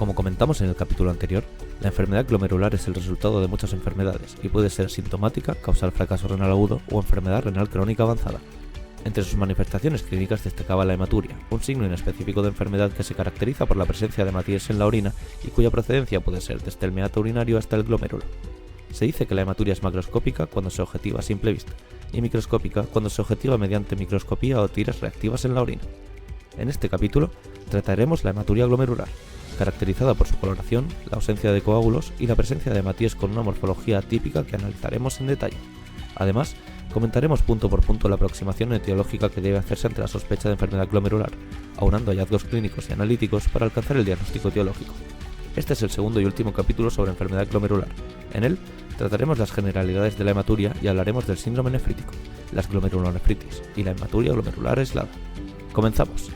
Como comentamos en el capítulo anterior, la enfermedad glomerular es el resultado de muchas enfermedades y puede ser sintomática, causar fracaso renal agudo o enfermedad renal crónica avanzada. Entre sus manifestaciones clínicas destacaba la hematuria, un signo inespecífico de enfermedad que se caracteriza por la presencia de hematíes en la orina y cuya procedencia puede ser desde el meato urinario hasta el glomérulo. Se dice que la hematuria es macroscópica cuando se objetiva a simple vista y microscópica cuando se objetiva mediante microscopía o tiras reactivas en la orina. En este capítulo trataremos la hematuria glomerular, caracterizada por su coloración, la ausencia de coágulos y la presencia de hematíes con una morfología atípica que analizaremos en detalle. Además, comentaremos punto por punto la aproximación etiológica que debe hacerse ante la sospecha de enfermedad glomerular, aunando hallazgos clínicos y analíticos para alcanzar el diagnóstico etiológico. Este es el segundo y último capítulo sobre enfermedad glomerular. En él trataremos las generalidades de la hematuria y hablaremos del síndrome nefrítico, las glomerulonefritis y la hematuria glomerular aislada. ¡Comenzamos!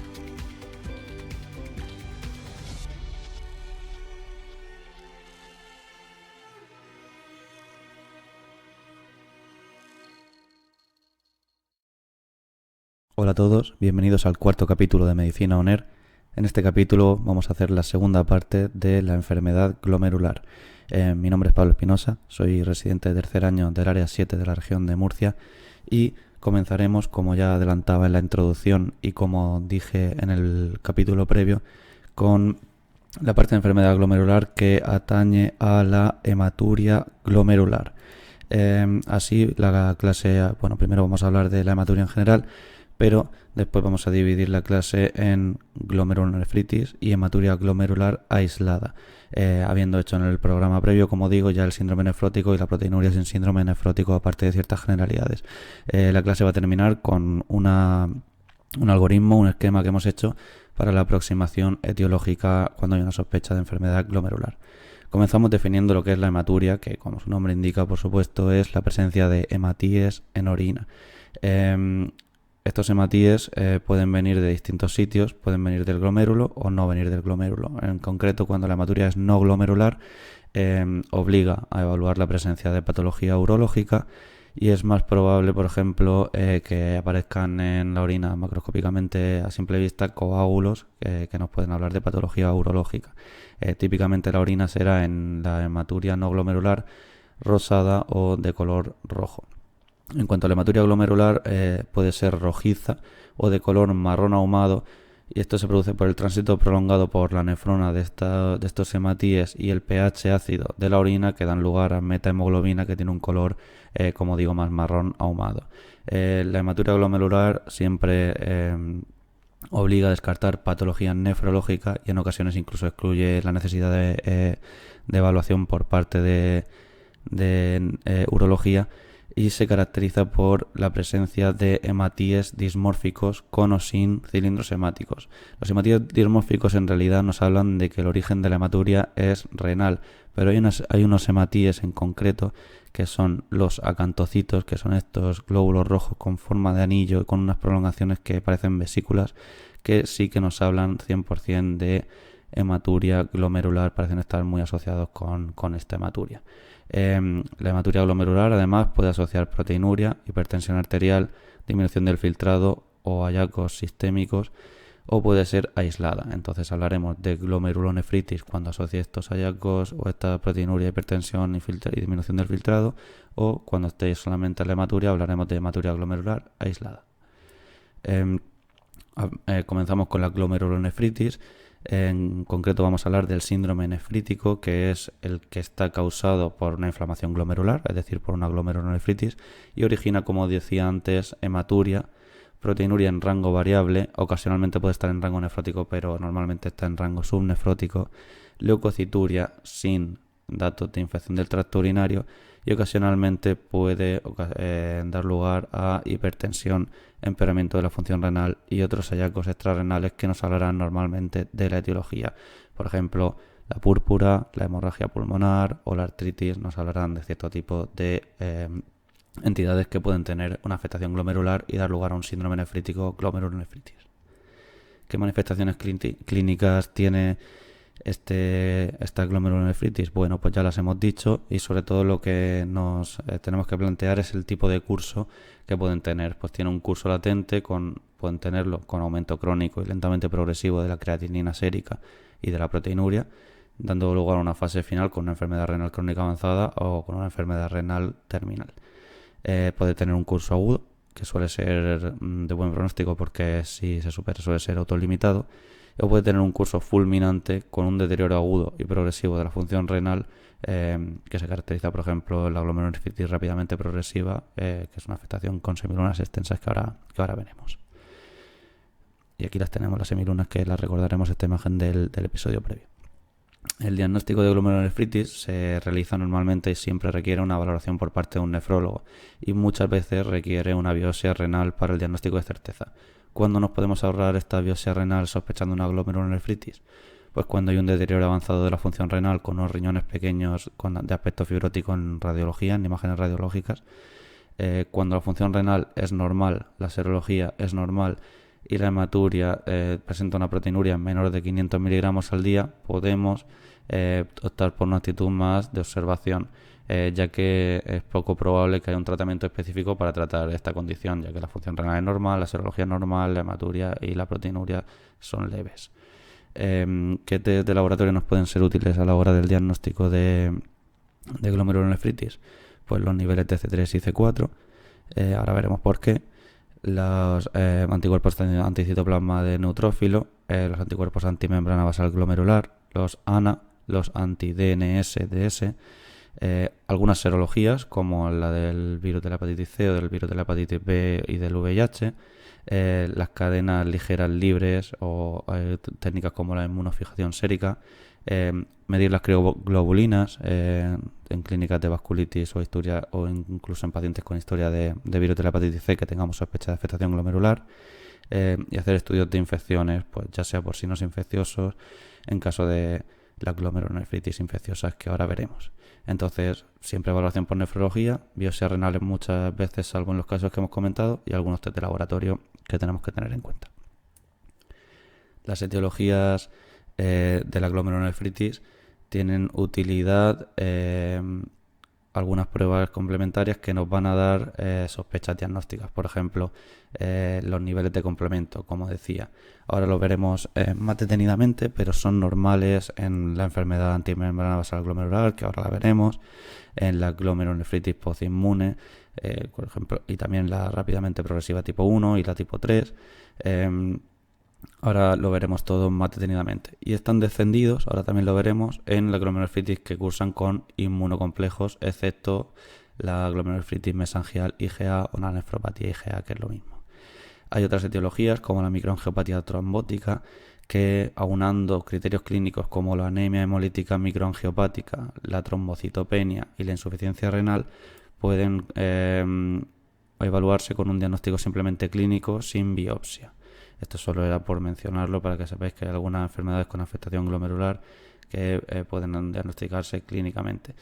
Hola a todos, bienvenidos al cuarto capítulo de Medicina On Air. En este capítulo vamos a hacer la segunda parte de la enfermedad glomerular. Mi nombre es Pablo Espinosa, soy residente de tercer año del área 7 de la región de Murcia y comenzaremos, como ya adelantaba en la introducción y como dije en el capítulo previo, con la parte de enfermedad glomerular que atañe a la hematuria glomerular. Así la clase, primero vamos a hablar de la hematuria en general, pero después vamos a dividir la clase en glomerulonefritis y hematuria glomerular aislada. Habiendo hecho en el programa previo, como digo, ya el síndrome nefrótico y la proteinuria sin síndrome nefrótico, aparte de ciertas generalidades. La clase va a terminar con un algoritmo, un esquema que hemos hecho para la aproximación etiológica cuando hay una sospecha de enfermedad glomerular. Comenzamos definiendo lo que es la hematuria, que como su nombre indica, por supuesto, es la presencia de hematíes en orina. Estos hematíes pueden venir de distintos sitios, pueden venir del glomérulo o no venir del glomérulo. En concreto, cuando la hematuria es no glomerular, obliga a evaluar la presencia de patología urológica y es más probable, por ejemplo, que aparezcan en la orina macroscópicamente a simple vista coágulos que nos pueden hablar de patología urológica. Típicamente la orina será en la hematuria no glomerular rosada o de color rojo. En cuanto a la hematuria glomerular, puede ser rojiza o de color marrón ahumado, y esto se produce por el tránsito prolongado por la nefrona de estos hematíes y el pH ácido de la orina que dan lugar a metahemoglobina que tiene un color, como digo, más marrón ahumado. La hematuria glomerular siempre obliga a descartar patología nefrológica y en ocasiones incluso excluye la necesidad de evaluación por parte de urología, y se caracteriza por la presencia de hematíes dismórficos con o sin cilindros hemáticos. Los hematíes dismórficos en realidad nos hablan de que el origen de la hematuria es renal, pero hay unos hematíes en concreto que son los acantocitos, que son estos glóbulos rojos con forma de anillo y con unas prolongaciones que parecen vesículas, que sí que nos hablan 100% de hematuria glomerular, parecen estar muy asociados con esta hematuria. La hematuria glomerular además puede asociar proteinuria, hipertensión arterial, disminución del filtrado o hallazgos sistémicos, o puede ser aislada. Entonces hablaremos de glomerulonefritis cuando asocie estos hallazgos o esta proteinuria, hipertensión y disminución del filtrado, o cuando esté solamente la hematuria hablaremos de hematuria glomerular aislada. Comenzamos con la glomerulonefritis. En concreto vamos a hablar del síndrome nefrítico, que es el que está causado por una inflamación glomerular, es decir, por una glomerulonefritis, y origina, como decía antes, hematuria, proteinuria en rango variable, ocasionalmente puede estar en rango nefrótico, pero normalmente está en rango subnefrótico, leucocituria sin datos de infección del tracto urinario y ocasionalmente puede dar lugar a hipertensión, empeoramiento de la función renal y otros hallazgos extrarrenales que nos hablarán normalmente de la etiología. Por ejemplo, la púrpura, la hemorragia pulmonar o la artritis nos hablarán de cierto tipo de entidades que pueden tener una afectación glomerular y dar lugar a un síndrome nefrítico, glomerulonefritis. ¿Qué manifestaciones clínicas tiene esta glomerulonefritis? Bueno, pues ya las hemos dicho, y sobre todo lo que nos tenemos que plantear es el tipo de curso que pueden tener. Pues tiene un curso latente, pueden tenerlo con aumento crónico y lentamente progresivo de la creatinina sérica y de la proteinuria, dando lugar a una fase final con una enfermedad renal crónica avanzada o con una enfermedad renal terminal. Puede tener un curso agudo, que suele ser de buen pronóstico porque si se supera suele ser autolimitado, o puede tener un curso fulminante con un deterioro agudo y progresivo de la función renal, que se caracteriza, por ejemplo, en la glomerulonefritis rápidamente progresiva, que es una afectación con semilunas extensas que ahora veremos. Y aquí las tenemos, las semilunas, que las recordaremos esta imagen del episodio previo. El diagnóstico de glomerulonefritis se realiza normalmente y siempre requiere una valoración por parte de un nefrólogo y muchas veces requiere una biopsia renal para el diagnóstico de certeza. ¿Cuándo nos podemos ahorrar esta biopsia renal sospechando una glomerulonefritis? Pues cuando hay un deterioro avanzado de la función renal con unos riñones pequeños de aspecto fibrótico en radiología, en imágenes radiológicas. Cuando la función renal es normal, la serología es normal y la hematuria presenta una proteinuria menor de 500 miligramos al día, podemos optar por una actitud más de observación, ya que es poco probable que haya un tratamiento específico para tratar esta condición, ya que la función renal es normal, la serología es normal, la hematuria y la proteinuria son leves. ¿Qué test de laboratorio nos pueden ser útiles a la hora del diagnóstico de glomerulonefritis? Pues los niveles de C3 y C4, ahora veremos por qué. Los anticuerpos anticitoplasma de neutrófilo, los anticuerpos antimembrana basal glomerular, los ANA, los anti-DNS-DS, algunas serologías como la del virus de la hepatitis C o del virus de la hepatitis B y del VIH, las cadenas ligeras libres o técnicas como la inmunofijación sérica, medir las crioglobulinas en clínicas de vasculitis o historia, o incluso en pacientes con historia de virus de la hepatitis C que tengamos sospecha de afectación glomerular, y hacer estudios de infecciones, pues ya sea por signos infecciosos en caso de las glomerulonefritis infecciosas que ahora veremos. Entonces, siempre evaluación por nefrología, biopsias renales muchas veces, salvo en los casos que hemos comentado, y algunos test de laboratorio que tenemos que tener en cuenta. Las etiologías de la glomerulonefritis tienen utilidad algunas pruebas complementarias que nos van a dar sospechas diagnósticas. Por ejemplo, los niveles de complemento, como decía. Ahora lo veremos más detenidamente, pero son normales en la enfermedad antimembrana basal glomerular, que ahora la veremos, en la glomerulonefritis postinmune, por ejemplo, y también la rápidamente progresiva tipo 1 y la tipo 3. Ahora lo veremos todo más detenidamente. Y están descendidos, ahora también lo veremos, en la glomerulonefritis que cursan con inmunocomplejos, excepto la glomerulonefritis mesangial IgA o la nefropatía IgA, que es lo mismo. Hay otras etiologías como la microangiopatía trombótica, que aunando criterios clínicos como la anemia hemolítica microangiopática, la trombocitopenia y la insuficiencia renal, pueden evaluarse con un diagnóstico simplemente clínico sin biopsia. Esto solo era por mencionarlo para que sepáis que hay algunas enfermedades con afectación glomerular que pueden diagnosticarse clínicamente.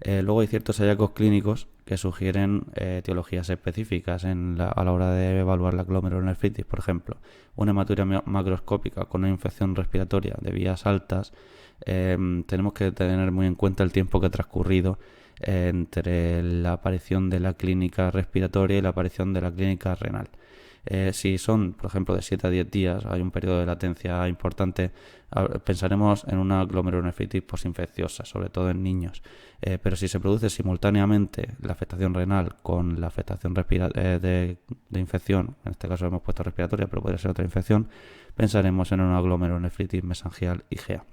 Luego hay ciertos hallazgos clínicos que sugieren etiologías específicas a la hora de evaluar la glomerulonefritis. Por ejemplo, una hematuria macroscópica con una infección respiratoria de vías altas. Tenemos que tener muy en cuenta el tiempo que ha transcurrido entre la aparición de la clínica respiratoria y la aparición de la clínica renal. Si son, por ejemplo, de 7 a 10 días, hay un periodo de latencia importante, pensaremos en una glomerulonefritis posinfecciosa, sobre todo en niños. Pero si se produce simultáneamente la afectación renal con la afectación de infección, en este caso hemos puesto respiratoria, pero podría ser otra infección, pensaremos en una glomerulonefritis mesangial IgA.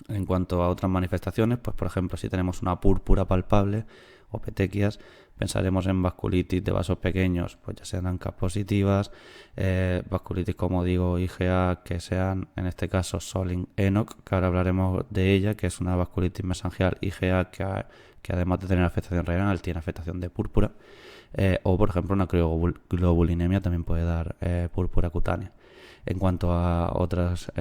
En cuanto a otras manifestaciones, pues por ejemplo, si tenemos una púrpura palpable o petequias, pensaremos en vasculitis de vasos pequeños, pues ya sean ANCA positivas, vasculitis, como digo, IgA, que sean en este caso Solling-Enoch, que ahora hablaremos de ella, que es una vasculitis mesangial IgA que además de tener afectación renal tiene afectación de púrpura, o por ejemplo una crioglobulinemia también puede dar púrpura cutánea. En cuanto a otros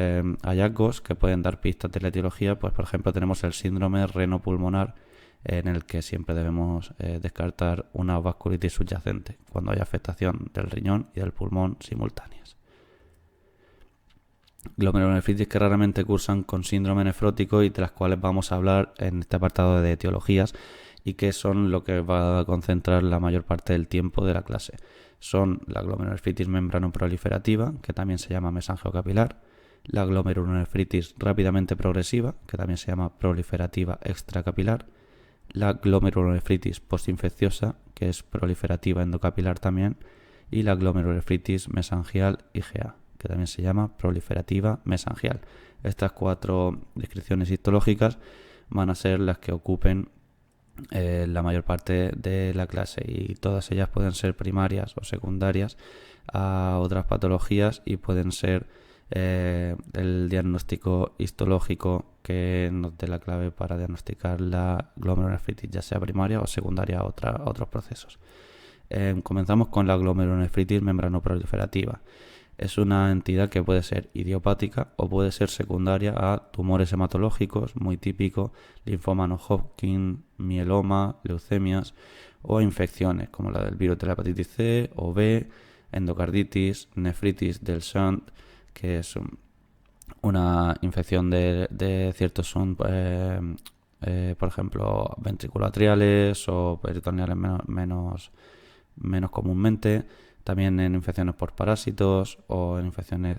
hallazgos que pueden dar pistas de la etiología, pues por ejemplo tenemos el síndrome renopulmonar, en el que siempre debemos descartar una vasculitis subyacente cuando hay afectación del riñón y del pulmón simultáneas. Glomerulonefritis que raramente cursan con síndrome nefrótico y de las cuales vamos a hablar en este apartado de etiologías y que son lo que va a concentrar la mayor parte del tiempo de la clase. Son la glomerulonefritis membranoproliferativa, que también se llama mesangiocapilar, la glomerulonefritis rápidamente progresiva, que también se llama proliferativa extracapilar, la glomerulonefritis postinfecciosa, que es proliferativa endocapilar también, y la glomerulonefritis mesangial IgA, que también se llama proliferativa mesangial. Estas 4 descripciones histológicas van a ser las que ocupen la mayor parte de la clase, y todas ellas pueden ser primarias o secundarias a otras patologías y pueden ser el diagnóstico histológico que nos dé la clave para diagnosticar la glomerulonefritis, ya sea primaria o secundaria a otros procesos. Comenzamos con la glomerulonefritis membranoproliferativa. Es una entidad que puede ser idiopática o puede ser secundaria a tumores hematológicos, muy típico, linfoma no-Hodgkin, mieloma, leucemias, o a infecciones como la del virus de la hepatitis C o B, endocarditis, nefritis del shunt, que es una infección de ciertos por ejemplo, ventriculoatriales o peritoneales menos comúnmente. También en infecciones por parásitos o en infecciones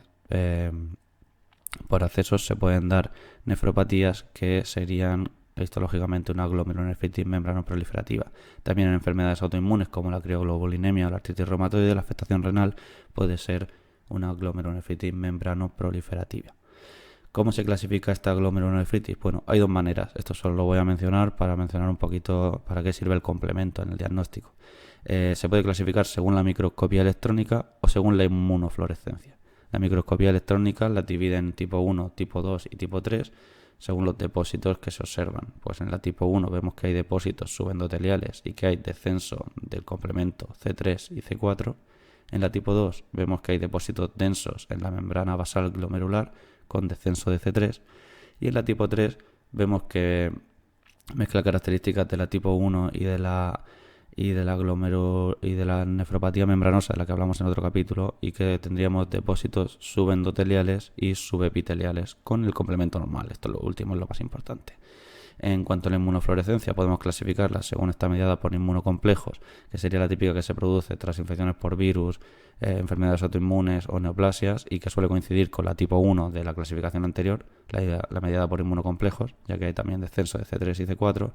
por accesos se pueden dar nefropatías que serían histológicamente una glomerulonefritis membranoproliferativa. También en enfermedades autoinmunes como la crioglobulinemia o la artritis reumatoide, la afectación renal puede ser una glomerulonefritis membranoproliferativa. ¿Cómo se clasifica esta glomerulonefritis? Bueno, hay 2 maneras. Esto solo lo voy a mencionar para mencionar un poquito para qué sirve el complemento en el diagnóstico. Se puede clasificar según la microscopía electrónica o según la inmunofluorescencia. La microscopía electrónica la divide en tipo 1, tipo 2 y tipo 3 según los depósitos que se observan. Pues en la tipo 1 vemos que hay depósitos subendoteliales y que hay descenso del complemento C3 y C4. En la tipo 2 vemos que hay depósitos densos en la membrana basal glomerular con descenso de C3. Y en la tipo 3 vemos que mezcla características de la tipo 1 y de la nefropatía membranosa, de la que hablamos en otro capítulo, y que tendríamos depósitos subendoteliales y subepiteliales con el complemento normal. Esto lo último es lo más importante. En cuanto a la inmunofluorescencia, podemos clasificarla según está mediada por inmunocomplejos, que sería la típica que se produce tras infecciones por virus, enfermedades autoinmunes o neoplasias, y que suele coincidir con la tipo 1 de la clasificación anterior, la mediada por inmunocomplejos, ya que hay también descenso de C3 y C4.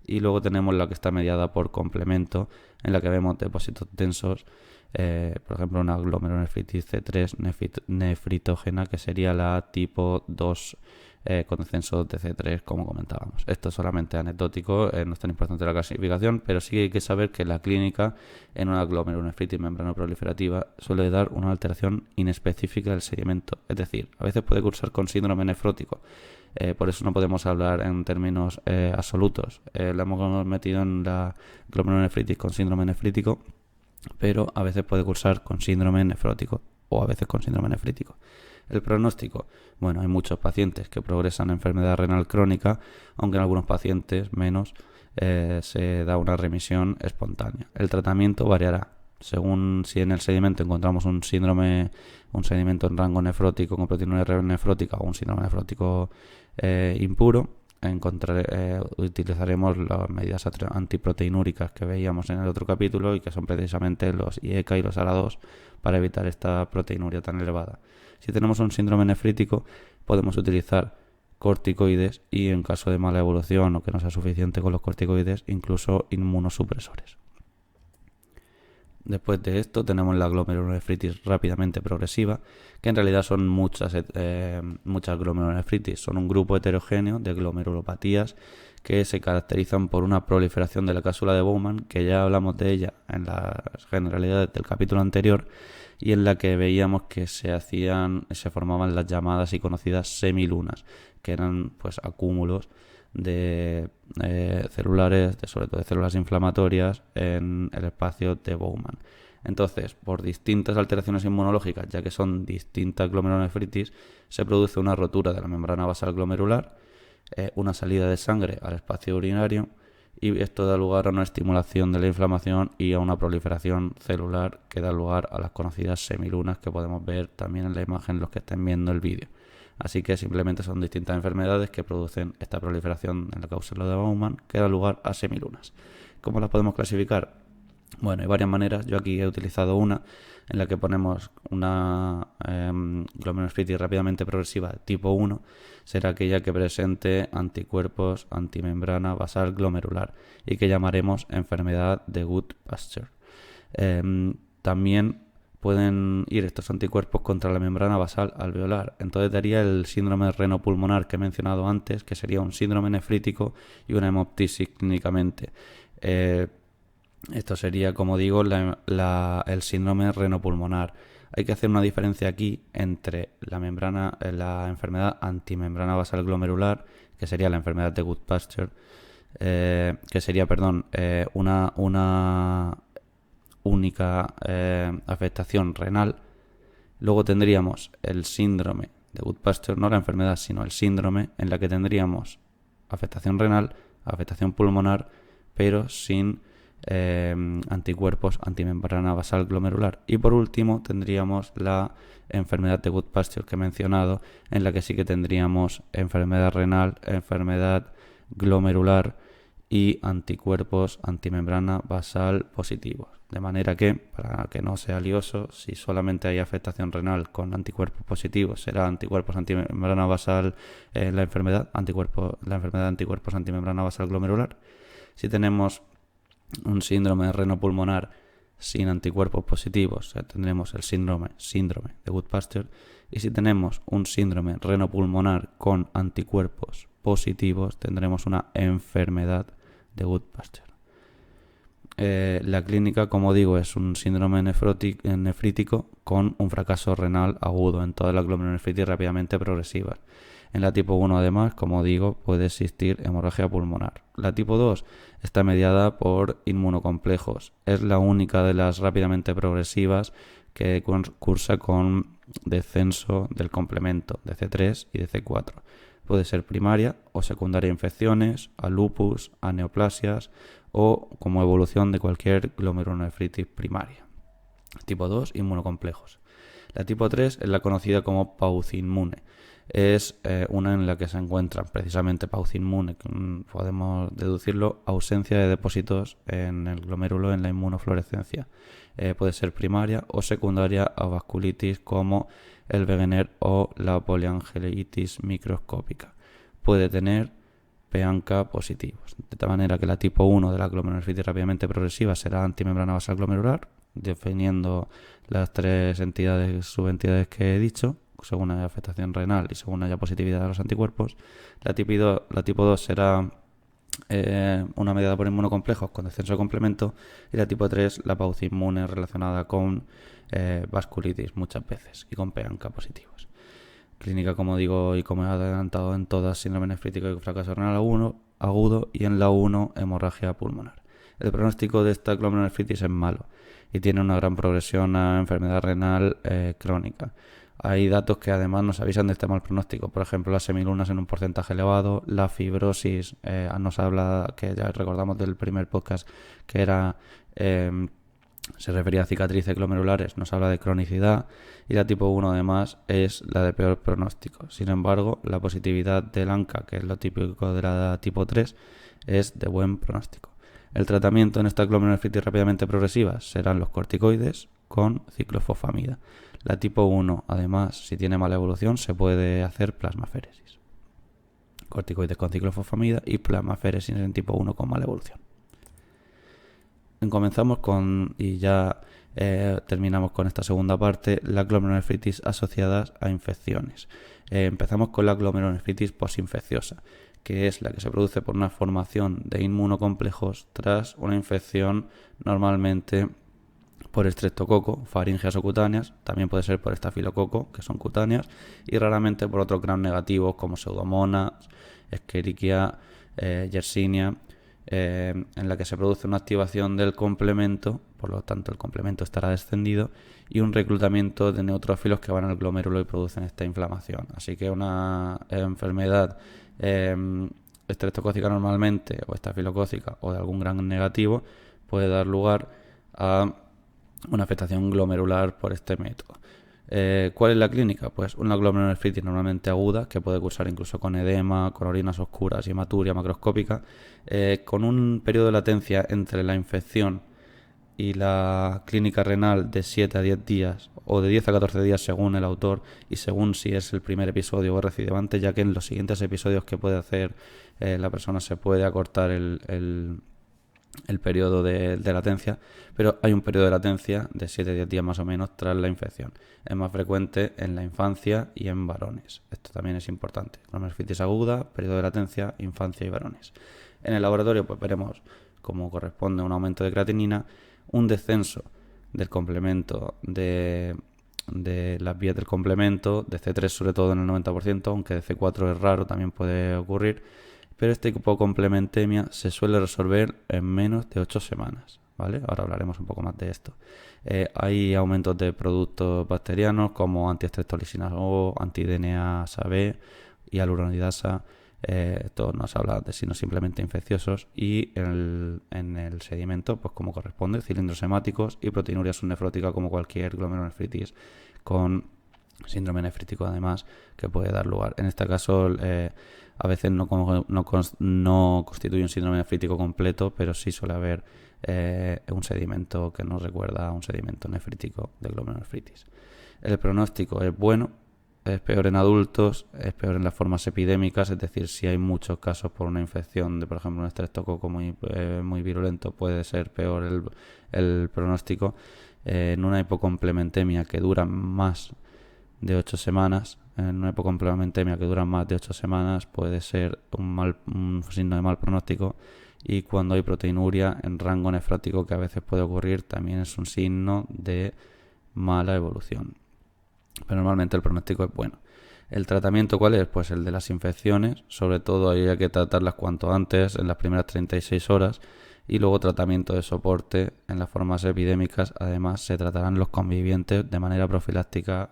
Y luego tenemos la que está mediada por complemento, en la que vemos depósitos densos, por ejemplo una glomerulonefritis C3 nefritógena, que sería la tipo 2 con descenso de C3, como comentábamos. Esto es solamente anecdótico, no es tan importante la clasificación, pero sí hay que saber que la clínica en una glomerulonefritis membranoproliferativa suele dar una alteración inespecífica del sedimento, es decir, a veces puede cursar con síndrome nefrótico. Por eso no podemos hablar en términos absolutos. Lo hemos metido en la glomerulonefritis con síndrome nefrítico, pero a veces puede cursar con síndrome nefrótico o a veces con síndrome nefrítico. El pronóstico. Bueno, hay muchos pacientes que progresan a enfermedad renal crónica, aunque en algunos pacientes menos se da una remisión espontánea. El tratamiento variará según si en el sedimento encontramos un sedimento en rango nefrótico con proteinuria nefrótica o un síndrome nefrótico impuro. Utilizaremos las medidas antiproteinúricas que veíamos en el otro capítulo y que son precisamente los IECA y los ARA2 para evitar esta proteinuria tan elevada. Si tenemos un síndrome nefrítico, podemos utilizar corticoides y, en caso de mala evolución o que no sea suficiente con los corticoides, incluso inmunosupresores. Después de esto tenemos la glomerulonefritis rápidamente progresiva, que en realidad son muchas glomerulonefritis. Son un grupo heterogéneo de glomerulopatías que se caracterizan por una proliferación de la cápsula de Bowman, que ya hablamos de ella en las generalidades del capítulo anterior, y en la que veíamos que se formaban las llamadas y conocidas semilunas, que eran pues acúmulos de celulares, sobre todo de células inflamatorias en el espacio de Bowman. Entonces, por distintas alteraciones inmunológicas, ya que son distintas glomerulonefritis, se produce una rotura de la membrana basal glomerular, una salida de sangre al espacio urinario, y esto da lugar a una estimulación de la inflamación y a una proliferación celular que da lugar a las conocidas semilunas, que podemos ver también en la imagen los que estén viendo el vídeo. Así que simplemente son distintas enfermedades que producen esta proliferación en la cápsula de Bowman que da lugar a semilunas. ¿Cómo las podemos clasificar? Bueno, hay varias maneras. Yo aquí he utilizado una en la que ponemos una glomerulonefritis rápidamente progresiva tipo 1. Será aquella que presente anticuerpos antimembrana basal glomerular y que llamaremos enfermedad de Goodpasture. También pueden ir estos anticuerpos contra la membrana basal alveolar. Entonces daría el síndrome renopulmonar que he mencionado antes, que sería un síndrome nefrítico y una hemoptisis clínicamente. Esto sería, como digo, el síndrome renopulmonar. Hay que hacer una diferencia aquí entre la enfermedad antimembrana basal glomerular, que sería la enfermedad de Goodpasture, que sería, una única afectación renal. Luego tendríamos el síndrome de Goodpasture, no la enfermedad, sino el síndrome, en la que tendríamos afectación renal, afectación pulmonar, pero sin anticuerpos antimembrana basal glomerular. Y por último tendríamos la enfermedad de Goodpasture que he mencionado, en la que sí que tendríamos enfermedad renal, enfermedad glomerular y anticuerpos antimembrana basal positivos. De manera que, para que no sea lioso, si solamente hay afectación renal con anticuerpos positivos, será anticuerpos antimembrana basal la enfermedad de anticuerpos antimembrana basal glomerular. Si tenemos un síndrome renopulmonar sin anticuerpos positivos, tendremos el síndrome de Goodpasture. Y si tenemos un síndrome renopulmonar con anticuerpos positivos, tendremos una enfermedad de Goodpasture. La clínica, como digo, es un síndrome nefrítico con un fracaso renal agudo en todas las glomerulonefritis rápidamente progresivas. En la tipo 1, además, como digo, puede existir hemorragia pulmonar. La tipo 2 está mediada por inmunocomplejos. Es la única de las rápidamente progresivas que cursa con descenso del complemento de C3 y de C4. Puede ser primaria o secundaria a infecciones, a lupus, a neoplasias o como evolución de cualquier glomerulonefritis primaria. Tipo 2, inmunocomplejos. La tipo 3 es la conocida como pauciinmune. Es una en la que se encuentra precisamente pauciinmune, podemos deducirlo, ausencia de depósitos en el glomérulo en la inmunofluorescencia. Puede ser primaria o secundaria a vasculitis como el Wegener o la poliangiitis microscópica. Puede tener PANCA positivos. De tal manera que la tipo 1 de la glomerulonefritis rápidamente progresiva será antimembrana basal glomerular, definiendo las tres subentidades que he dicho, según haya afectación renal y según haya positividad de los anticuerpos. La tipo 2 será una mediada por inmunocomplejos con descenso de complemento, y la tipo 3 la pauciinmune relacionada con vasculitis muchas veces y con PANCA positivos. Clínica, como digo y como he adelantado, en todas síndrome nefrítico y fracaso renal agudo, y en la 1 hemorragia pulmonar. El pronóstico de esta glomerulonefritis es malo y tiene una gran progresión a enfermedad renal crónica. Hay datos que además nos avisan de este mal pronóstico. Por ejemplo, las semilunas en un porcentaje elevado, la fibrosis, nos habla, que ya recordamos del primer podcast, que era se refería a cicatrices glomerulares, nos habla de cronicidad, y la tipo 1 además es la de peor pronóstico. Sin embargo, la positividad del ANCA, que es lo típico de la tipo 3, es de buen pronóstico. El tratamiento en esta glomerulonefritis rápidamente progresiva serán los corticoides con ciclofosfamida. La tipo 1, además, si tiene mala evolución, se puede hacer plasmaféresis. Corticoides con ciclofosfamida y plasmaféresis en tipo 1 con mala evolución. Comenzamos y ya terminamos con esta segunda parte, las glomerulonefritis asociadas a infecciones. Empezamos con la glomerulonefritis posinfecciosa, que es la que se produce por una formación de inmunocomplejos tras una infección, normalmente por estreptococo, faringeas o cutáneas, también puede ser por estafilococo, que son cutáneas, y raramente por otros gram negativos como pseudomonas, escherichia, yersinia, en la que se produce una activación del complemento, por lo tanto el complemento estará descendido, y un reclutamiento de neutrófilos que van al glomérulo y producen esta inflamación. Así que una enfermedad estreptocócica normalmente, o estafilocócica, o de algún gram negativo, puede dar lugar a una afectación glomerular por este método. ¿Cuál es la clínica? Pues una glomerulonefritis normalmente aguda, que puede cursar incluso con edema, con orinas oscuras y hematuria macroscópica, con un periodo de latencia entre la infección y la clínica renal de 7 a 10 días o de 10 a 14 días según el autor y según si es el primer episodio o recidivante, ya que en los siguientes episodios que puede hacer la persona se puede acortar el periodo de latencia, pero hay un periodo de latencia de 7 a 10 días más o menos tras la infección. Es más frecuente en la infancia y en varones. Esto también es importante. Glomerulonefritis aguda, periodo de latencia, infancia y varones. En el laboratorio pues veremos, como corresponde, un aumento de creatinina, un descenso del complemento de las vías del complemento, de C3 sobre todo en el 90%, aunque de C4 es raro, también puede ocurrir, pero este tipo de complementemia se suele resolver en menos de 8 semanas, ¿vale? Ahora hablaremos un poco más de esto. Hay aumentos de productos bacterianos como antiestreptolisina O, anti-DNasa B y aluronidasa. Esto no se habla de sino simplemente infecciosos, y en el sedimento, pues como corresponde, cilindros hemáticos y proteinuria subnefrótica como cualquier glomerulonefritis con síndrome nefrítico además que puede dar lugar. En este caso a veces no constituye un síndrome nefrítico completo, pero sí suele haber un sedimento que nos recuerda a un sedimento nefrítico de glomerulonefritis. El pronóstico es bueno. Es peor en adultos, es peor en las formas epidémicas, es decir, si hay muchos casos por una infección de, por ejemplo, un estreptococo muy virulento, puede ser peor el pronóstico. En una hipocomplementemia que dura más de 8 semanas, puede ser un signo de mal pronóstico, y cuando hay proteinuria en rango nefrótico, que a veces puede ocurrir, también es un signo de mala evolución. Pero normalmente el pronóstico es bueno. ¿El tratamiento cuál es? Pues el de las infecciones. Sobre todo hay que tratarlas cuanto antes, en las primeras 36 horas. Y luego tratamiento de soporte en las formas epidémicas. Además se tratarán los convivientes de manera profiláctica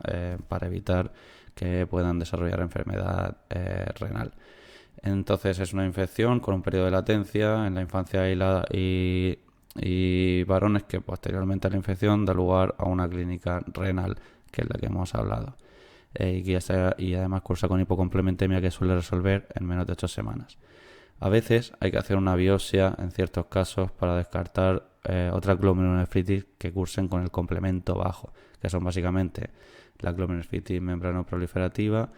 para evitar que puedan desarrollar enfermedad renal. Entonces es una infección con un periodo de latencia en la infancia y varones, que posteriormente a la infección da lugar a una clínica renal, que es la que hemos hablado, y además cursa con hipocomplementemia, que suele resolver en menos de 8 semanas. A veces hay que hacer una biopsia en ciertos casos para descartar otras glomerulonefritis que cursen con el complemento bajo, que son básicamente la glomerulonefritis membranoproliferativa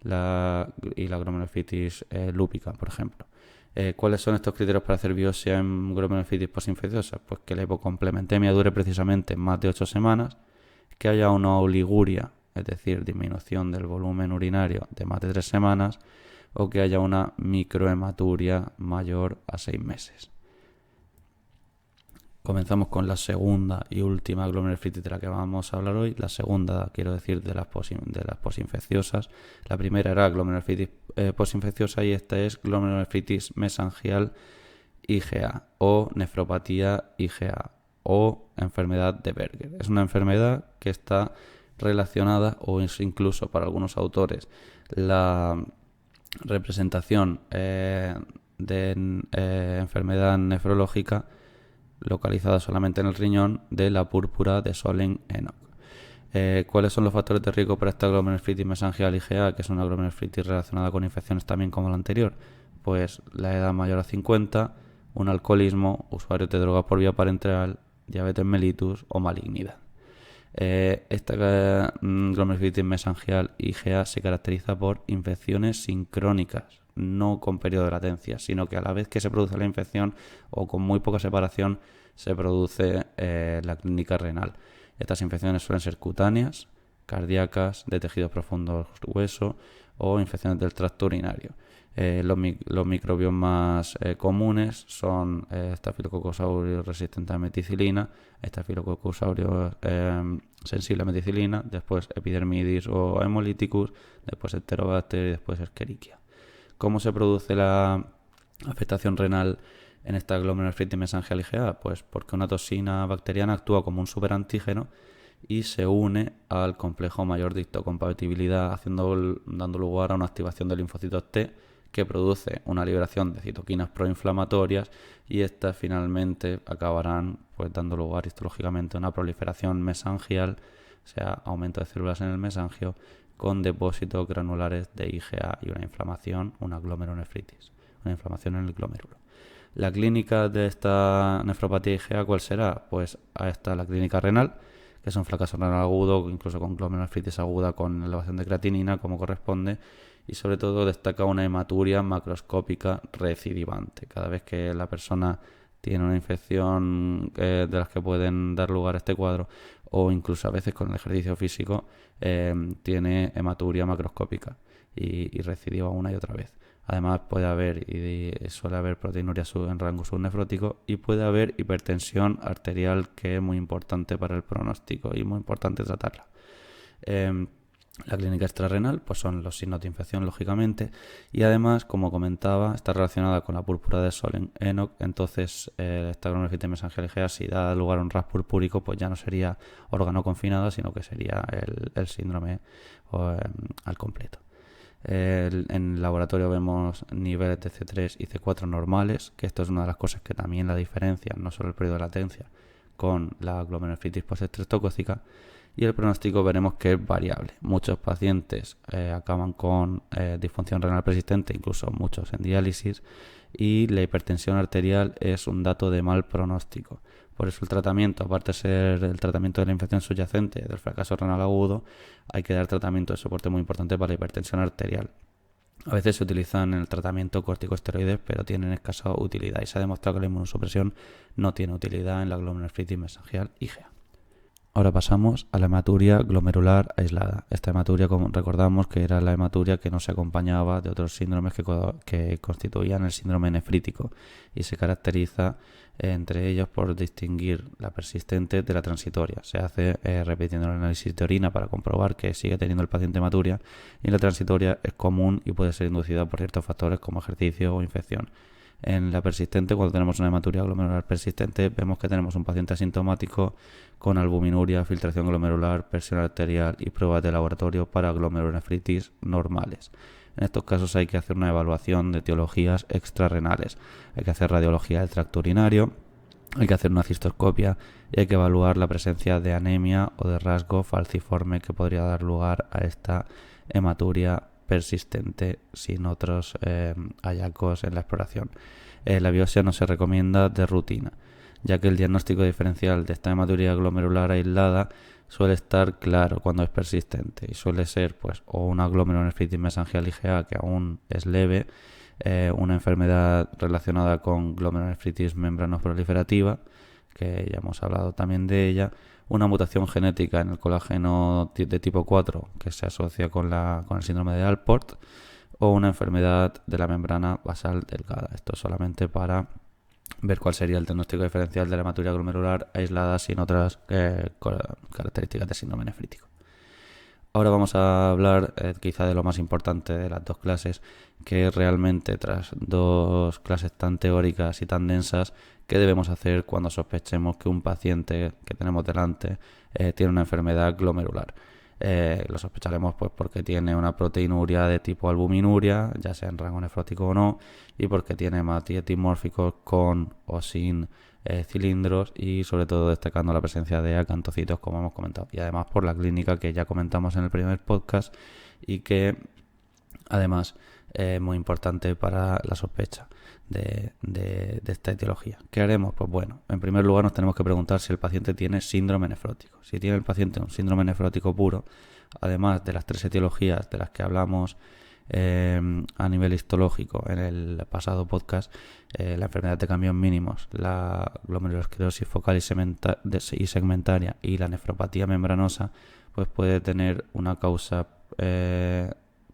y la glomerulonefritis lúpica, por ejemplo. ¿Cuáles son estos criterios para hacer biopsia en glomerulonefritis posinfecciosa? Pues que la hipocomplementemia dure precisamente más de 8 semanas, que haya una oliguria, es decir, disminución del volumen urinario de más de 3 semanas, o que haya una microhematuria mayor a 6 meses. Comenzamos con la segunda y última glomerulonefritis de la que vamos a hablar hoy. La segunda, quiero decir, de las posinfecciosas. La primera era glomerulonefritis posinfecciosa, y esta es glomerulonefritis mesangial IgA o nefropatía IgA o enfermedad de Berger. Es una enfermedad que está relacionada, o es incluso para algunos autores la representación de enfermedad nefrológica localizada solamente en el riñón, de la púrpura de Solling-Enoch. ¿Cuáles son los factores de riesgo para esta glomerulonefritis mesangial IgA, que es una glomerulonefritis relacionada con infecciones también como la anterior? Pues la edad mayor a 50, un alcoholismo, usuarios de drogas por vía parenteral, diabetes mellitus o malignidad. Esta glomerulonefritis mesangial IgA se caracteriza por infecciones sincrónicas, no con periodo de latencia, sino que a la vez que se produce la infección o con muy poca separación se produce la clínica renal. Estas infecciones suelen ser cutáneas, cardíacas, de tejidos profundos hueso o infecciones del tracto urinario. Los microbios más comunes son Staphylococcus aureus resistente a meticilina, Staphylococcus aureus sensible a meticilina, después Epidermidis o Hemolyticus, después Enterobacter y después Escherichia. ¿Cómo se produce la afectación renal en esta glomerulonefritis mesangial IgA? Pues porque una toxina bacteriana actúa como un superantígeno y se une al complejo mayor de histocompatibilidad, dando lugar a una activación de linfocitos T, que produce una liberación de citoquinas proinflamatorias, y estas finalmente acabarán pues dando lugar histológicamente a una proliferación mesangial, o sea, aumento de células en el mesangio, con depósitos granulares de IgA y una inflamación, una glomerulonefritis, una inflamación en el glomérulo. La clínica de esta nefropatía IgA, ¿cuál será? Pues ahí está la clínica renal, que es un fracaso renal agudo, incluso con glomerulonefritis aguda con elevación de creatinina, como corresponde, y sobre todo destaca una hematuria macroscópica recidivante. Cada vez que la persona tiene una infección de las que pueden dar lugar a este cuadro, o incluso a veces con el ejercicio físico, tiene hematuria macroscópica y recidiva una y otra vez. Además puede haber y suele haber proteinuria en rango subnefrótico y puede haber hipertensión arterial, que es muy importante para el pronóstico y muy importante tratarla. La clínica extrarrenal pues son los signos de infección, lógicamente, y además, como comentaba, está relacionada con la púrpura de sol en ENOC. Entonces esta glomerulonefritis mesangial IgA, si da lugar a un RAS purpúrico, pues ya no sería órgano confinado, sino que sería el síndrome al completo. En el laboratorio vemos niveles de C3 y C4 normales, que esto es una de las cosas que también la diferencia, no solo el periodo de latencia, con la glomerulonefritis postestreptocócica. Y el pronóstico veremos que es variable. Muchos pacientes acaban con disfunción renal persistente, incluso muchos en diálisis, y la hipertensión arterial es un dato de mal pronóstico. Por eso el tratamiento, aparte de ser el tratamiento de la infección subyacente del fracaso renal agudo, hay que dar tratamiento de soporte muy importante para la hipertensión arterial. A veces se utilizan en el tratamiento corticosteroides, pero tienen escasa utilidad, y se ha demostrado que la inmunosupresión no tiene utilidad en la glomerulonefritis mesangial IgA. Ahora pasamos a la hematuria glomerular aislada. Esta hematuria, como recordamos, que era la hematuria que no se acompañaba de otros síndromes que constituían el síndrome nefrítico, y se caracteriza entre ellos por distinguir la persistente de la transitoria. Se hace repitiendo el análisis de orina para comprobar que sigue teniendo el paciente hematuria, y la transitoria es común y puede ser inducida por ciertos factores como ejercicio o infección. En la persistente, cuando tenemos una hematuria glomerular persistente, vemos que tenemos un paciente asintomático con albuminuria, filtración glomerular, presión arterial y pruebas de laboratorio para glomerulonefritis normales. En estos casos hay que hacer una evaluación de etiologías extrarrenales. Hay que hacer radiología del tracto urinario, hay que hacer una cistoscopia y hay que evaluar la presencia de anemia o de rasgo falciforme que podría dar lugar a esta hematuria persistente sin otros hallazgos en la exploración. La biopsia no se recomienda de rutina, ya que el diagnóstico diferencial de esta hematuria glomerular aislada suele estar claro cuando es persistente, y suele ser pues o una glomerulonefritis mesangial IgA que aún es leve, una enfermedad relacionada con glomerulonefritis membranoproliferativa, que ya hemos hablado también de ella, una mutación genética en el colágeno de tipo 4 que se asocia con el síndrome de Alport, o una enfermedad de la membrana basal delgada. Esto solamente para ver cuál sería el diagnóstico diferencial de la hematuria glomerular aislada sin otras características de síndrome nefrítico. Ahora vamos a hablar quizá de lo más importante de las dos clases, que realmente tras dos clases tan teóricas y tan densas, ¿qué debemos hacer cuando sospechemos que un paciente que tenemos delante tiene una enfermedad glomerular? Lo sospecharemos pues porque tiene una proteinuria de tipo albuminuria, ya sea en rango nefrótico o no, y porque tiene hematitis dimórficos con o sin cilindros, y sobre todo destacando la presencia de acantocitos, como hemos comentado, y además por la clínica que ya comentamos en el primer podcast y que además es muy importante para la sospecha de esta etiología. ¿Qué haremos? Pues bueno, en primer lugar nos tenemos que preguntar si el paciente tiene síndrome nefrótico. Si tiene el paciente un síndrome nefrótico puro, además de las tres etiologías de las que hablamos a nivel histológico en el pasado podcast, la enfermedad de cambios mínimos, la glomerulosclerosis focal y segmentaria y la nefropatía membranosa, pues puede tener una causa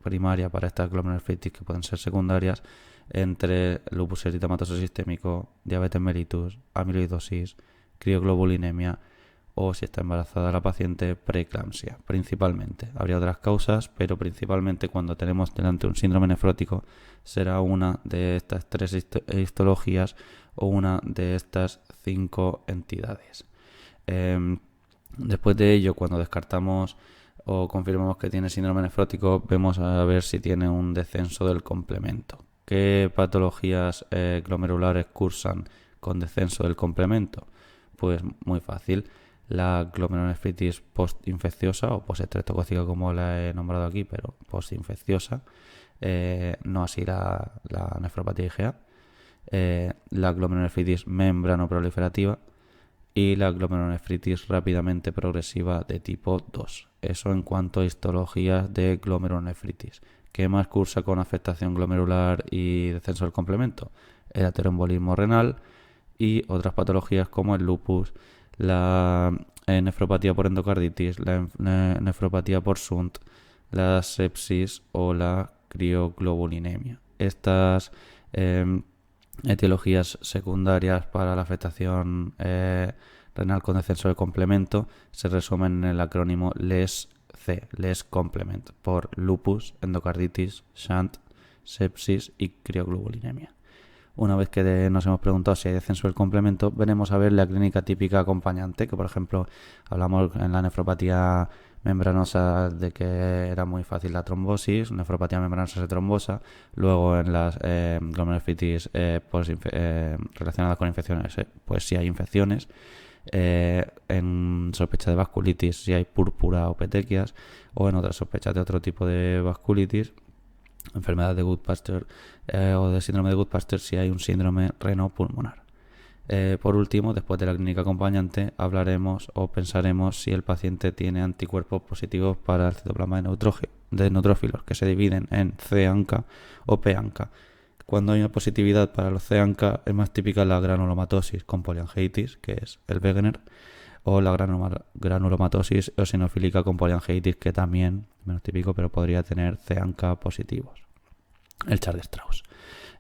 primaria para estas glomerulonefritis, que pueden ser secundarias, entre lupus eritematoso sistémico, diabetes mellitus, amiloidosis, crioglobulinemia, o si está embarazada la paciente, preeclampsia. Principalmente habría otras causas, pero principalmente cuando tenemos delante un síndrome nefrótico será una de estas tres histologías o una de estas 5 entidades. Después de ello, cuando descartamos o confirmamos que tiene síndrome nefrótico, vemos a ver si tiene un descenso del complemento. ¿Qué patologías glomerulares cursan con descenso del complemento? Pues muy fácil. La glomerulonefritis postinfecciosa o postestreptocócica, como la he nombrado aquí, pero postinfecciosa, no así la nefropatía IgA. la glomerulonefritis membranoproliferativa y la glomerulonefritis rápidamente progresiva de tipo 2. Eso en cuanto a histologías de glomerulonefritis. ¿Qué más cursa con afectación glomerular y descenso del complemento? El ateroembolismo renal y otras patologías como el lupus, la nefropatía por endocarditis, la nefropatía por Shunt, la sepsis o la crioglobulinemia. Estas etiologías secundarias para la afectación renal con descenso del complemento se resumen en el acrónimo LES-C, LES Complement, por lupus, endocarditis, shunt, sepsis y crioglobulinemia. Una vez que nos hemos preguntado si hay descenso del complemento, venimos a ver la clínica típica acompañante, que por ejemplo hablamos en la nefropatía membranosa de que era muy fácil la trombosis, nefropatía membranosa se trombosa, luego en las glomerulonefritis relacionadas con infecciones, pues si hay infecciones, en sospecha de vasculitis si hay púrpura o petequias, o en otras sospechas de otro tipo de vasculitis, enfermedad de Goodpasture o de síndrome de Goodpasture si hay un síndrome renopulmonar. Por último, después de la clínica acompañante, hablaremos o pensaremos si el paciente tiene anticuerpos positivos para el citoplasma de neutrófilos, que se dividen en C-ANCA o P-ANCA. Cuando hay una positividad para los C-ANCA, es más típica la granulomatosis con poliangiitis, que es el Wegener, o la granulomatosis eosinofílica con poliangiitis, que también menos típico, pero podría tener C-ANCA positivos. El Churg-Strauss.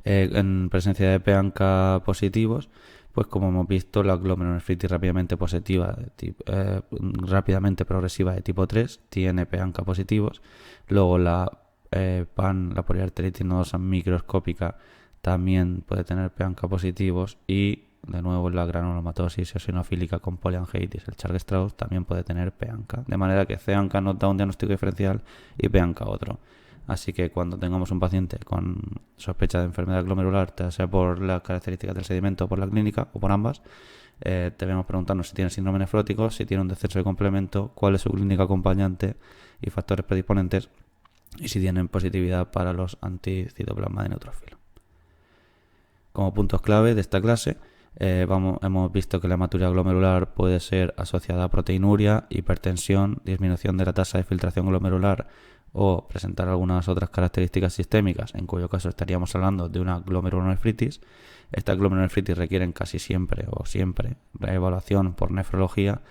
En presencia de P-ANCA positivos, pues como hemos visto, la glomerulonefritis rápidamente progresiva de tipo 3 tiene P-ANCA positivos. Luego la PAN, la poliarteritis nodosa microscópica, también puede tener P-ANCA positivos, y de nuevo la granulomatosis eosinofílica con poliangiitis, el Churg-Strauss, también puede tener P-ANCA, de manera que C-ANCA nos da un diagnóstico diferencial y P-ANCA otro. Así que cuando tengamos un paciente con sospecha de enfermedad glomerular, ya sea por las características del sedimento o por la clínica o por ambas, debemos preguntarnos si tiene síndrome nefrótico, si tiene un descenso de complemento, cuál es su clínica acompañante y factores predisponentes, y si tienen positividad para los anticitoplasma de neutrófilo. Como puntos clave de esta clase, hemos visto que la hematuria glomerular puede ser asociada a proteinuria, hipertensión, disminución de la tasa de filtración glomerular o presentar algunas otras características sistémicas, en cuyo caso estaríamos hablando de una glomerulonefritis. Estas glomerulonefritis requieren casi siempre reevaluación por nefrología,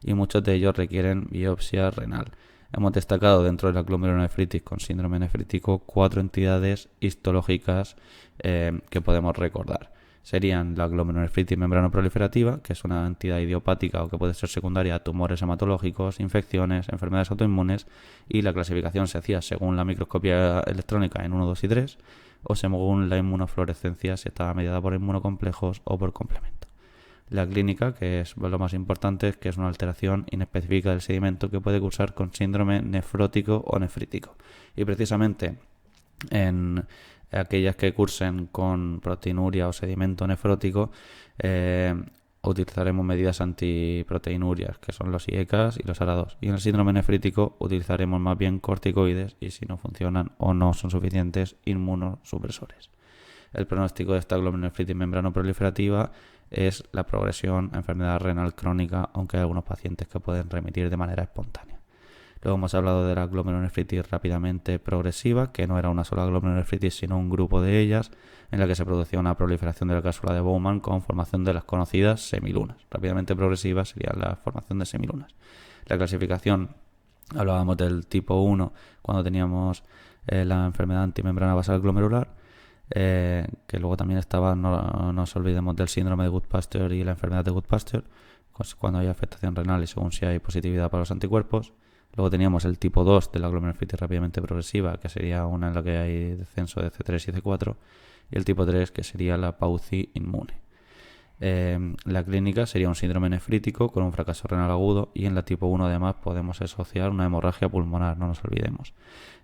y muchos de ellos requieren biopsia renal. Hemos destacado dentro de la glomerulonefritis con síndrome nefrítico 4 entidades histológicas que podemos recordar. Serían la glomerulonefritis membranoproliferativa, que es una entidad idiopática o que puede ser secundaria a tumores hematológicos, infecciones, enfermedades autoinmunes, y la clasificación se hacía según la microscopía electrónica en 1, 2 y 3, o según la inmunofluorescencia si estaba mediada por inmunocomplejos o por complemento. La clínica, que es lo más importante, es que es una alteración inespecífica del sedimento que puede cursar con síndrome nefrótico o nefrítico. Y precisamente en aquellas que cursen con proteinuria o sedimento nefrótico, utilizaremos medidas antiproteinurias, que son los IECAS y los ARA2. Y en el síndrome nefrítico utilizaremos más bien corticoides, y si no funcionan o no son suficientes, inmunosupresores. El pronóstico de esta glomerulonefritis membranoproliferativa es la progresión a enfermedad renal crónica, aunque hay algunos pacientes que pueden remitir de manera espontánea. Luego hemos hablado de la glomerulonefritis rápidamente progresiva, que no era una sola glomerulonefritis, sino un grupo de ellas, en la que se producía una proliferación de la cápsula de Bowman con formación de las conocidas semilunas. Rápidamente progresiva sería la formación de semilunas. La clasificación, hablábamos del tipo 1 cuando teníamos la enfermedad antimembrana basal glomerular, que luego también estaba, no nos olvidemos del síndrome de Goodpasture y la enfermedad de Goodpasture, cuando hay afectación renal y según si hay positividad para los anticuerpos. Luego teníamos el tipo 2 de la glomerulonefritis rápidamente progresiva, que sería una en la que hay descenso de C3 y C4, y el tipo 3, que sería la PAUCI inmune. La clínica sería un síndrome nefrítico con un fracaso renal agudo, y en la tipo 1 además podemos asociar una hemorragia pulmonar, no nos olvidemos.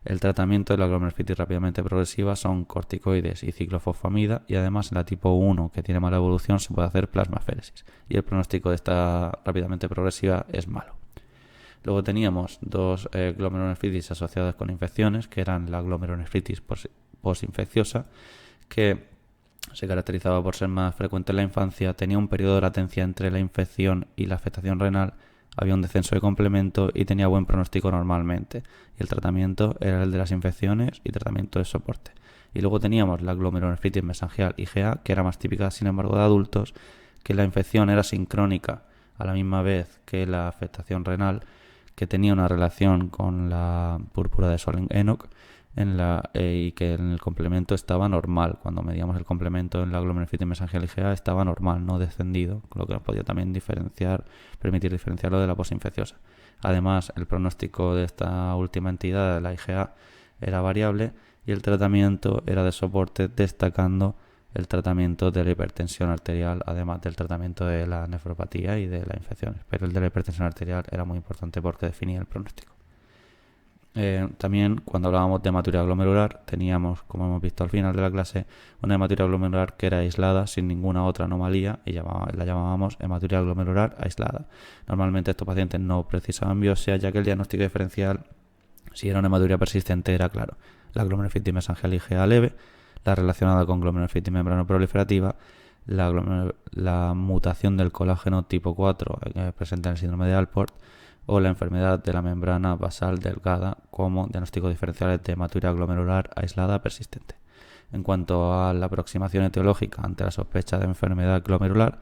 El tratamiento de la glomerulonefritis rápidamente progresiva son corticoides y ciclofosfamida, y además en la tipo 1, que tiene mala evolución, se puede hacer plasmaféresis, y el pronóstico de esta rápidamente progresiva es malo. Luego teníamos dos glomerulonefritis asociadas con infecciones, que eran la glomerulonefritis posinfecciosa, que se caracterizaba por ser más frecuente en la infancia, tenía un periodo de latencia entre la infección y la afectación renal, había un descenso de complemento y tenía buen pronóstico normalmente. Y el tratamiento era el de las infecciones y tratamiento de soporte. Y luego teníamos la glomerulonefritis mesangial IgA, que era más típica, sin embargo, de adultos, que la infección era sincrónica a la misma vez que la afectación renal, que tenía una relación con la púrpura de Solling-Enoch y que en el complemento estaba normal. Cuando medíamos el complemento en la glomerulonefritis mesangial IgA estaba normal, no descendido, lo que nos podía también permitir diferenciarlo de la posinfecciosa. Además, el pronóstico de esta última entidad, de la IgA, era variable y el tratamiento era de soporte, destacando el tratamiento de la hipertensión arterial, además del tratamiento de la nefropatía y de las infecciones. Pero el de la hipertensión arterial era muy importante porque definía el pronóstico. También cuando hablábamos de hematuria glomerular teníamos, como hemos visto al final de la clase, una hematuria glomerular que era aislada sin ninguna otra anomalía y la llamábamos hematuria glomerular aislada. Normalmente estos pacientes no precisaban biopsia, ya que el diagnóstico diferencial, si era una hematuria persistente, era claro: la glomerulonefritis mesangial IgA leve, la relacionada con glomerulonefritis membranoproliferativa, la mutación del colágeno tipo 4 presente en el síndrome de Alport, o la enfermedad de la membrana basal delgada, como diagnósticos diferenciales de hematuria glomerular aislada persistente. En cuanto a la aproximación etiológica ante la sospecha de enfermedad glomerular,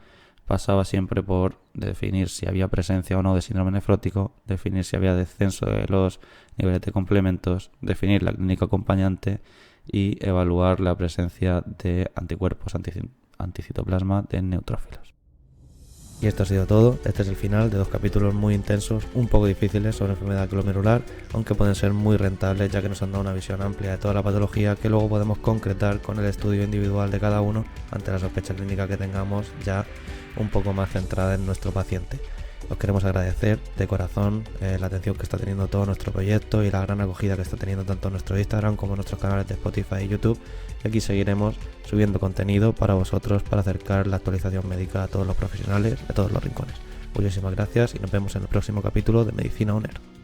pasaba siempre por definir si había presencia o no de síndrome nefrótico, definir si había descenso de los niveles de complementos, definir la clínica acompañante y evaluar la presencia de anticuerpos anticitoplasma de neutrófilos. Y esto ha sido todo. Este es el final de 2 capítulos muy intensos, un poco difíciles sobre enfermedad glomerular, aunque pueden ser muy rentables, ya que nos han dado una visión amplia de toda la patología que luego podemos concretar con el estudio individual de cada uno ante la sospecha clínica que tengamos ya un poco más centrada en nuestro paciente. Os queremos agradecer de corazón la atención que está teniendo todo nuestro proyecto y la gran acogida que está teniendo tanto en nuestro Instagram como en nuestros canales de Spotify y YouTube. Y aquí seguiremos subiendo contenido para vosotros, para acercar la actualización médica a todos los profesionales de todos los rincones. Muchísimas gracias y nos vemos en el próximo capítulo de Medicina On Air.